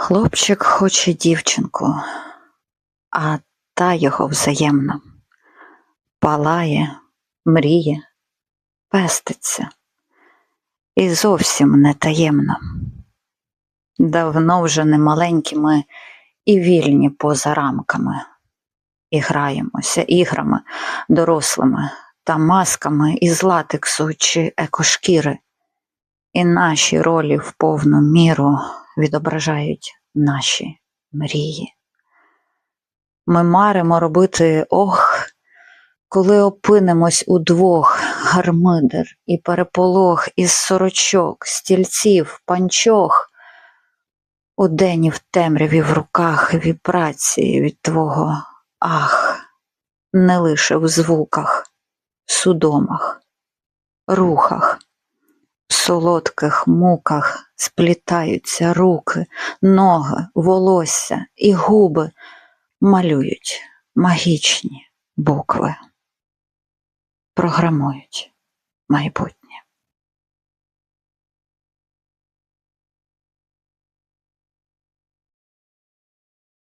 Хлопчик хоче дівчинку, а та його взаємно палає, мріє, пеститься і зовсім не таємно. Давно вже не маленькі ми і вільні поза рамками, і граємося іграми дорослими та масками із латексу чи екошкіри, і наші ролі в повну міру відображають наші мрії. Ми маримо робити коли опинимось удвох, гармидер і переполох із сорочок, стільців, панчох, удень і в темряві в руках вібрації від твого ах, не лише в звуках, судомах, рухах, в солодких муках сплітаються руки, ноги, волосся і губи малюють магічні букви, програмують майбутнє.